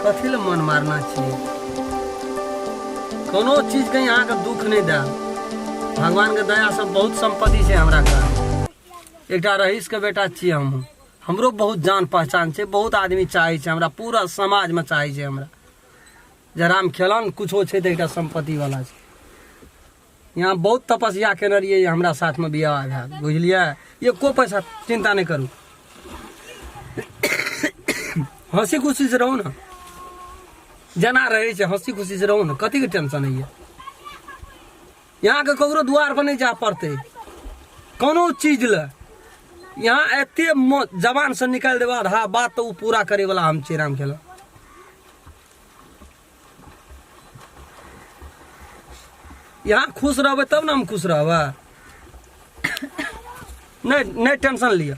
कथी ले मन मारना चाहिए? कोनो चीज के यहाँ के दुख नहीं दे। भगवान के दया से बहुत संपत्ति है हमरा का। एकटा रईस के बेटा छियै हम। हमरो बहुत जान पहचान है, बहुत आदमी चाहे छै हमरा, पूरा समाज में चाहे छै हमरा। जरा में खेलन कुछो छै त एकटा संपत्ति वाला छै। यहाँ बहुत तपस्या केने रहिए, हमरा साथ में बियाह भए, बुझलिए? ये को पैसा चिंता नहीं करू, हंसी खुशी से रहू ना। जना रहे छै हंसी खुशी से रहू ना, कथी के टेंशन है? यहाँ के ककरो द्वार पर नहीं जा पड़ते कोनो चीज ले। यहाँ एते जबान से निकाल दे बाद हाँ बात तो पूरा करे वाला हम छी राम खेला। यहाँ खुश रहबे तब ना हम खुश रहबे। नहीं टेंशन लिया।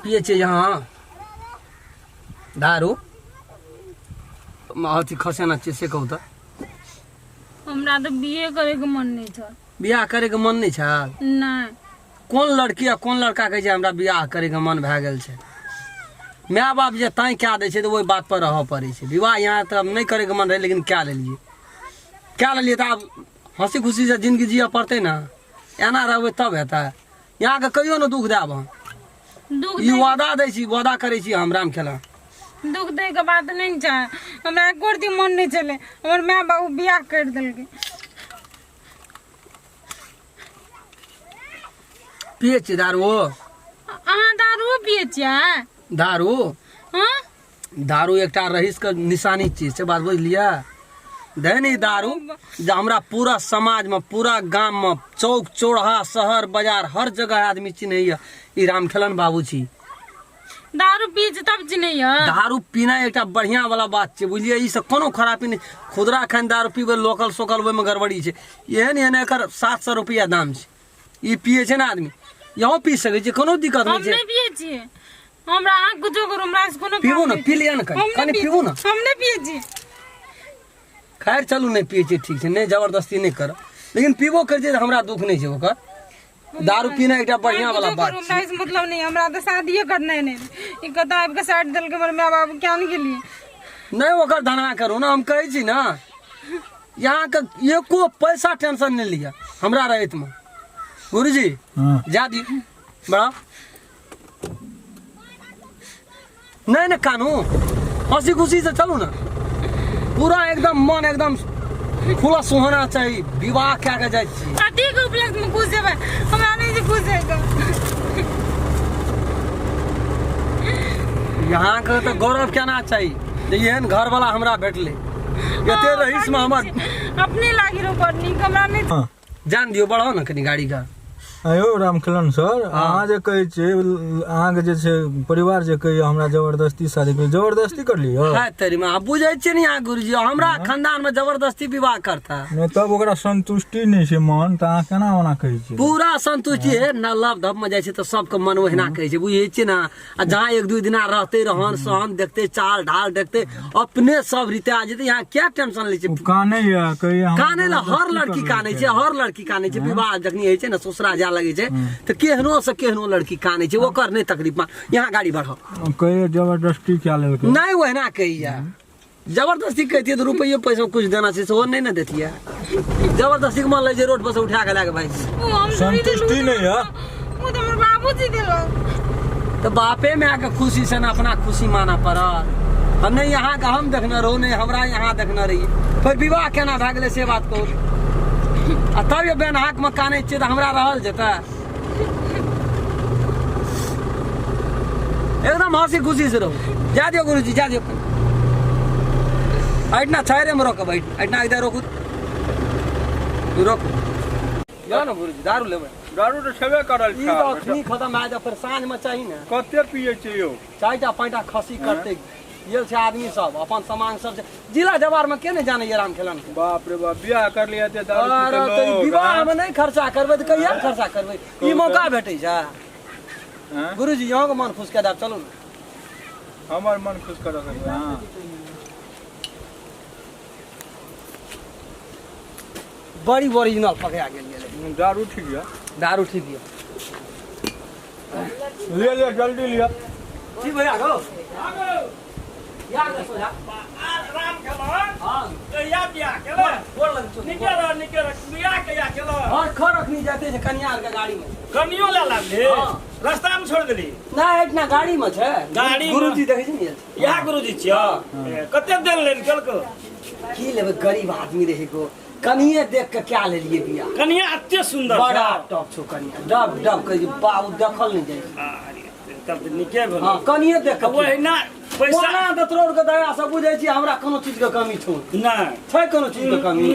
पिए छे यहाँ दारू अथी खसेना छे से कहू त। हमरा तो बिहे करे के मन नहीं था। बियाह करे के मन नहीं छा? नहीं। कौन लड़की आ कौन लड़का कहे हमरा बियाह करे के मन भए गेल छे? माय बाप जे तय क्या दे छे तो वही बात पर रह पड़े छे। विवाह यहाँ तो नहीं करे के मन रहे लेकिन क्या ले लिए तो अब हंसी खुशी से जिंदगी जिया पड़ते ना। एना रहबे तब हेता। यहाँ के कहियो न दुख देब। ई वादा दे छी, वादा करे छी हम राम खेला। दुख दे के बात नहीं चाहे हमरा एको रती मन नहीं चले। हमर माँ बाबू बियाह कर देलके। पिए छी दारू? अहाँ दारू पिए छियै? दारू? हाँ? दारू एकटा रईस के निशानी चीज से बात बुझलिए? दैनी दारू जो हमरा पूरा समाज में, पूरा गांव में, चौक चौराहा शहर बाजार हर जगह आदमी चिन्हैया ई रामखेलन बाबू छी। दारू पी तब चिन्हैया? दारू पीना एकटा बढ़िया वाला बात छै, बुझलिए? ई से कोनो खराबी नहीं। खुदरा खान दारू पीबे लोकल सोकल ओहि में गड़बड़ी छै। एहन एहन एकर 700 रुपया दाम छै। ई पिए छै ना आदमी, यहाँ पी सके छै, कोनो दिक्कत नहीं छै। हम नहीं पिए छियै। हमरा अहाँ कुछो करू, हमरा से कोनो पीबू ना, पी लिया ना कनी पीबू ना। हम नहीं पिए छी। खैर चलू नहीं पिए छी, ठीक है, नहीं जबरदस्ती नहीं कर, लेकिन पीबो कर जे हमरा दुख नहीं छै ओकर। दारू पीना एकटा बढ़िया वाला बात छै। मतलब नहीं, हमरा तो शादी करना है नहीं। ई कता आब के साइड दल के हमर माय बाप क्या नहीं के लिए नहीं ओकर धना करू ना। हम कहै छी ना यहाँ के एको पैसा टेंशन नहीं लिया हमरा रहित में। गुरुजी जा दी बड़ा नहीं ना कानू, हंसी खुशी से चलू ना। पूरा एकदम मन एकदम खुलस होना चाहिए। विवाह क्या के जाय छी शादी के उपलक्ष्य में खुश हेबै, हमरा नहीं जे खुश हेगा। यहाँ के तो गौरव केना चाहिए जे एहन घर वाला हमरा भेटले। एते रईस में हमर अपने लागी रो पर नीक हमरा नहीं। जान दियो बढ़ाओ ना कनी गाड़ी का। आयो रामखेलन सर, अहाँ जे कहै छै अहाँ के जे छै परिवार जे कहै हमरा जबरदस्ती शादी कर, जबरदस्ती कर लियो? है तेरी मां, बुझै छै नहीं यहाँ गुरुजी हमरा खानदान में जबरदस्ती विवाह करता नहीं। तब ओकरा संतुष्टि नहीं छै मन, त अहाँ केना ओना कहै छै? पूरा संतुष्टि है ना। लव धप में जाय छै त सबके मन ओहिना कहै छै, बुझै छै ना। आ जहाँ एक दू दिना रहते, रहन सहन देखते, चाल ढाल देखते, अपने सब रीते आ जेते। यहाँ क्या टेंशन ले छै? काने या कहिया काने ला हर लड़की काने छै, हर लड़की काने छै। विवाह जखनी होइ छै ना, ससुरा जा लगे छै तो केहनो से केहनो लड़की काने छै, ओकर नहीं तकलीफ में। यहाँ गाड़ी बढ़ाओ। कहिए जबरदस्ती क्या लेलकै? नहीं वहना कहिया जबरदस्ती कहती तो रुपये पैसा कुछ देना चाहिए, वो नहीं ना देती है। जबरदस्ती मान ले रोड पर से उठा के लाके भाई संतुष्टि नहीं है। वो तो हमर बाबूजी देलो। तो बापे में आके खुशी से ना अपना खुशी माना पड़ा। हम नहीं यहाँ का हम देखना रहो, नहीं हमरा यहाँ देखना रही। फिर विवाह केना भए गेलै से बात कहू। आ तब ये बेन हाक में काने छियै तो हमरा रहल जेता? एकदम हंसी खुशी से रहो। जा दियो गुरुजी, जा दियो। इतना छायरे में रोक, इतना इधर रोक रोक। जा ना गुरुजी, दारू लेबै। दारू तो छेबे करल ई तो अखनी खत्म आ जा, फिर साँझ में चाहिए ना। कते पिए छै यो? 4टा 5टा खसी करते ये छै आदमी सब अपन सामान सब छै। जिला जवार में के नहीं जाने ये रामखेलन? बाप रे बाप, बियाह कर लिया ते दारू अरे तो विवाह में नहीं खर्चा करबै तो कहिया खर्चा करबै? ई मौका भेटै छै गुरुजी। यहाँ के मन खुश कऽ देब, चलू ना। हमार मन खुश कर सकते हैं। हाँ बड़ी ओरिजिनल पकड़ा गेलिए दारू ठीक है, दारू ठीक है लिया लिया जल्दी लिया। ठीक भैया गो यार देखो यार राम खेलर हां कहिया बियाह केलर बोल लग चो निकेर बियाह कहिया केलर और खर रखनी जाते है कन्या के गाड़ी में कनियो ला लाबले हाँ। रास्ता में छोड़ देली ना इतना गाड़ी में छे गाड़ी में? गुरुजी देखे छी ने यहाँ गुरुजी छियो कते देर लेन केलको की लेबे गरीब आदमी रहे को कनिए देख के क्या ले लिए बिया कनिया अत्ते सुंदर बड़ा टॉप छो कनिया डब डब के बाबू देखल नहीं जाए तब तो निके भेल हां कनिए देख के वही ना पैसा पैसा तो तोड़ के दया से बुझै छी हमरा कोनो चीज के कमी छौ नहीं छै कोनो चीज के कमी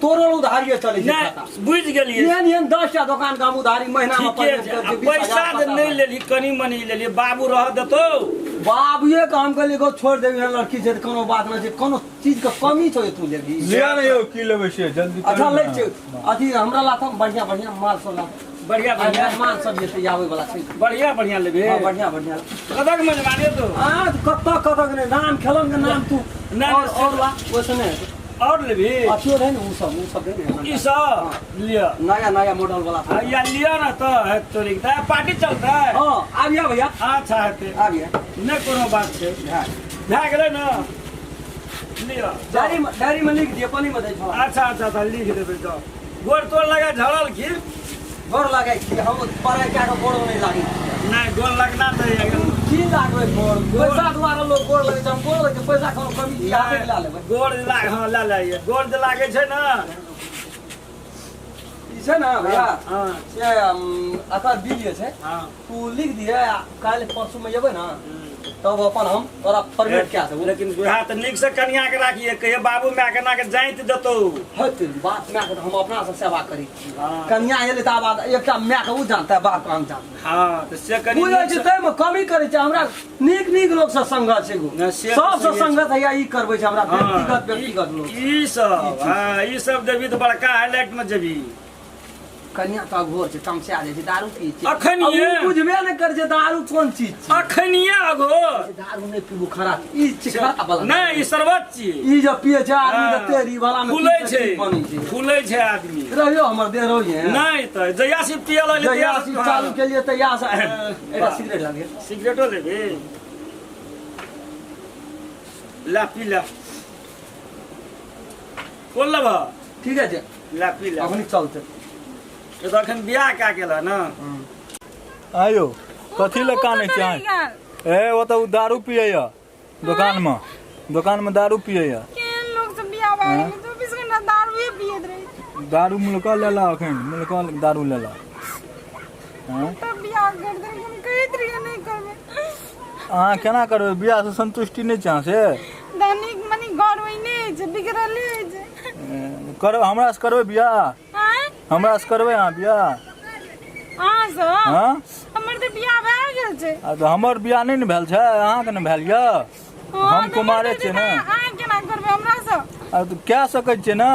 तोरो उधारिये चले छै खाता नहीं बुझ गेलिए एहन 10 टा दुकान का हम उधारी महीना में ठीके छै आ पैसा जे नहीं लेली कनी मनी लेली बाबू रह देतो बाबूए के हम कहलिए को छोड़ देबी लड़की छै कोनो बात नहीं छै कोनो चीज के कमी छौ तू लेबी लिया नहीं हो की लेबे से जल्दी अच्छा ले छै अथी हमरा लाथम बढ़िया बढ़िया माल सब ला बढ़िया बढ़िया मेहमान सब जे छै आवे वाला छै बढ़िया बढ़िया लेबे हां बढ़िया बढ़िया कदक मेजबानी तो हां कत ने नाम खेलन के नाम तू नहीं, और ला वैसे नहीं और लेबी अथियो रहे ने उ सब दे ने ई सब लिया नया नया मॉडल वाला था या लिया ना तो है तो लिखता है पार्टी चलता है हां आ गया भैया अच्छा है आ गया नहीं कोनो बात छै भए गेलै ना लिया डायरी में लिख दिए पानी में दे छौ अच्छा अच्छा तो लिख देबै तो गोड़ तोड़ लगा झड़ल की गोर लागे कि हम परे क्या गोड़ नहीं लागी नहीं गोड़ लगना चाहिए की लागबे गोड़ पैसा द्वारा लोग गोड़ लगे छै हम गोड़ लगे पैसा कोनो कमी यादे ला लेबै गोड़ लाग हाँ ला लाइए गोड़ जे लागे छै ना ई छै ना भैया हाँ से अकर बिल छै हाँ तू लिख दिए काल परसों में जेबै ना तब अपन हम तोरा परमिट क्या देबो लेकिन बुढ़ा तो नीक से कन्या के राखिए कहिए बाबू माय के ना के जाइत देतो हत बात में हम अपना से सेवा करी छी हाँ। कन्या एले त बाद एकटा माय के उ जानता है बाप हम जानता हाँ तो से कनी बुझै छै तै में कमी करे छै हमरा नीक नीक लोग से संगत छै गो ना, से सब तो से सही संगत है ई करबै छै हमरा हाँ, व्यक्तिगत लोग ई सब हाँ ई सब देबी तो बड़का हाईलाइट में जेबी कन्या का घोर छै तमसा जाइ छै दारू पी छै अखन अब उ ये बुझबे नै कर छै दारू कोन चीज छै अखनिए अगो दारू नै पीबू खराब ई छै खराब वाला नहीं ई शरबत छियै ई जे पिए छै आदमी हाँ। त तेरी वाला में फूलै छै बनै छै फूलै छै आदमी रहियो हमर देह रहिए नहीं तो जया से पिए लगले जहिया से चालू के लिए तैयार से एटा सिगरेट लागे सिगरेटो लेबे ला पी ला कोन लेबा ठीक है जे ला पी ला अखनी चलते ये तो अखन बियाह का केला ना आयो कथी ले काने छै ए वो तो दारू पिए या दुकान में दारू पिए या के लोग सब बियाह बारे में 24 घंटा दारू ही पियत रहे दारू मुल्का लेला अखन मुल्का दारू लेला हां तब बियाह कर दे हम कहत रहिए नहीं करबे अहाँ केना करबै बियाह से संतुष्टि नहीं छै से दैनिक मनी घर में नहीं छै बिगड़ल छै करब हमरा से करबै बियाह हां हमरा से करबै अहाँ बियाह हां सर हाँ हमर तो बियाह भए गेल छै आ तो हमर बियाह नहीं ने भेल छै अहाँके ने भेल यऽ हम कुमारे छियै ने अहाँ केना करबै हमरा से आ तो कए सकै छियै ने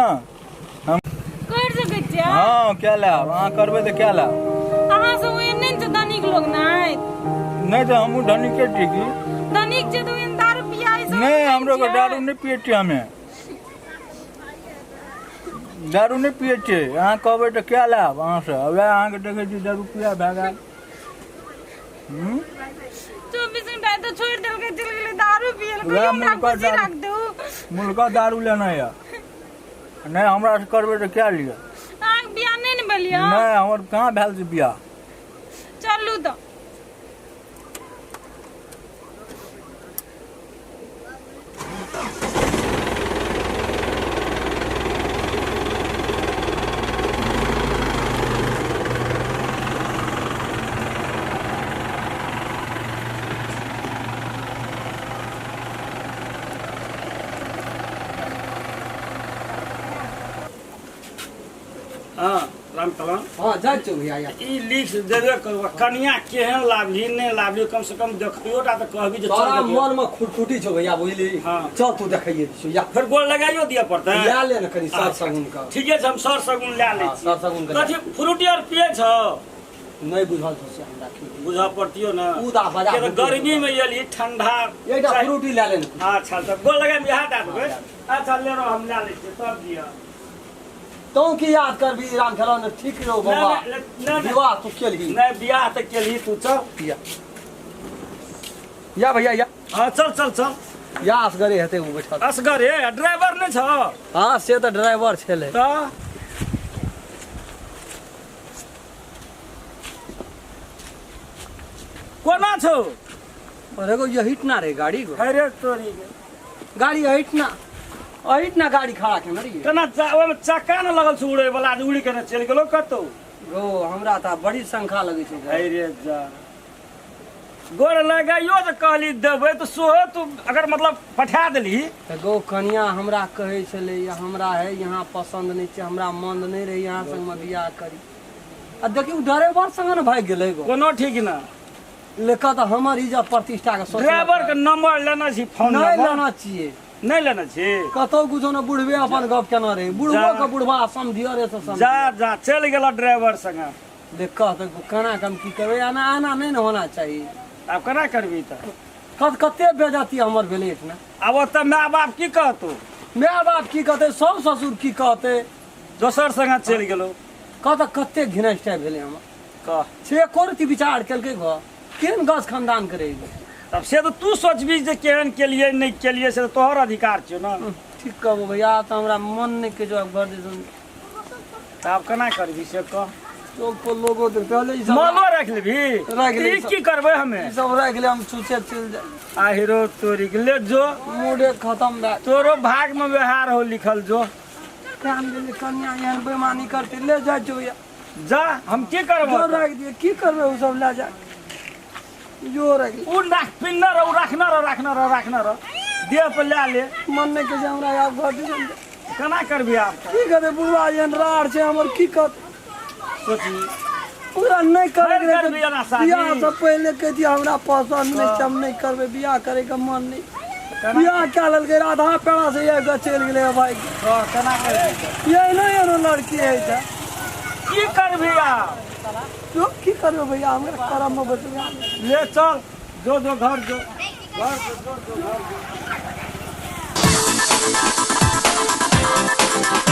कर सकै छियै हाँ क्या लेब अहाँ करबै तऽ क्या लेब अहाँ सब ओए नहीं छै दैनिक लोग नहीं नहीं तो हमहूँ धनिके छी की दैनिक छै तो इन दारू पियाई सब नहीं हमरो को दारू नहीं पिए छियै हमे दारू नहीं पिए छियै अहाँ कहबै तऽ क्या लेब अहाँसँ वएह अहाँके देखै छी दारू पिया भए गेल 24 घंटा तो छोड़ देल के चल गेले दारू पियल वएह कोई हमरा मुल्का खुशी रख दो मुल्का दारू लेना यऽ नहीं हमरा से करबै तऽ क्या लिअ अहाँ बियाह नहीं ने भेलियै नहीं हमर कहाँ भेल छै बियाह चलू तो हाँ राम कलम हां जाय छौ भैया या ई लिख देबे करबा कन्या केहन लाभली नहीं लाभली कम से कम देखियो ता तो कहबी जे तोरा चल मन में खुटखुटी छौ भैया बुझली हाँ। चल तू देखैये छौ या फिर गोल लगाइयो दिया पड़ता है ले ले न कनी सात सगुन का ठीक है हम सर सगुन ले ले हाँ, सर सगुन का कथी फ्रूटी और पिए छ नहीं बुझल से हमरा की बुझा पड़तियो ना उदा बजा के गर्मी में एली ठंडा एकटा फ्रूटी ले लेन अच्छा तो गोल लगा बिहार दा देबै अच्छा ले रो हम ले लेते तब दिया तो की याद कर भी राम खेलो ने ठीक रहो बाबा विवाह तू केलही नहीं बियाह त केली तू चल या भैया या हां चल चल चल या असगरे हेते उ बैठल असगर हे ड्राइवर नै छ हां से त ड्राइवर छले त कोना छौ अरे को यही ना रे गाड़ी को अरे तोरी गाड़ी अहिट ना गाड़ी खड़ा के ना रे केना ओमे चक्का न लगल छ उड़े वाला उड़ी के चल गेलो कतो गो हमरा त बड़ी संख्या लगे छै अरे जा गोर लगाइयो त कहली देबै त सोहो तू अगर मतलब पठा देली त गो कनिया हमरा कहे छले हमरा है यहाँ पसंद नहीं छै हमरा मन नहीं रहे यहाँ संग में बियाह करी आ देखियो ड्राइवर संग न भाग गेलै गो कोनो ठीक ना लेका त हमर इज्जत प्रतिष्ठा के सोच ड्राइवर के नंबर लेना छी फोन नहीं नंबर लेना चाहिए नहीं लेना छी कतो कुछो न बुढ़वे अपन गप केना रे बुढ़वा के बुढ़वा समझियो रे से समझ जा जा चल गेला ड्राइवर संग देख कह त केना कम की करबे आना आना नहीं न होना चाहिए अब केना करबी त कते बेजती हमर भेले ना अब त माय बाप की कहतो माय बाप की कहते सास ससुर की कहते दोसर संग चल गेलो कते घिनस्टा भेले हम कह से कोरती विचार केलकै घर केहन गाछ खानदान करेगी तब से तो तू सोचबी जे केहन केलिए नहीं केलिए से तोहर अधिकार छियो ना ठीक कहबो भैया त हमरा मन नहीं के जो घर दिसन तब केना करबी से कह चौक पर लोगो देख पहले ई सब मालो रख लेबी रख लेबी। ई की करबे हमें ई सब रख ले हम छुछे चल जाए आहिरो तोरी के ले जो मूडे खत्म भए तोरो भाग में व्यवहार हो लिखल जो काम गेले कन्या एहन बेईमानी करते ले जाए जो या जा हम की करबो जो रख दिए की करबे उ सब ले जाए जो रख ले। उ रख पिन्ना रो रखना रो देह पे ले ले मन नहीं के जे हमरा आप घर दिसन केना करबी आप की करे बुढ़वा एहन रार छै हमर की कहत सोची पूरा नहीं करे नहीं करबी ना शादी। बियाह से पहले कह दिया हमरा पसंद नहीं छै हम नहीं करबे बियाह करे के मन नहीं बियाह क्या ललके आधा पेड़ा से ये चल गेले भाई केना करबी ये नहीं एनो लड़की है था की करबी आप जो की करबे भैया हमरा करम में बचवा ले चल जो घर जो घर जो घर जो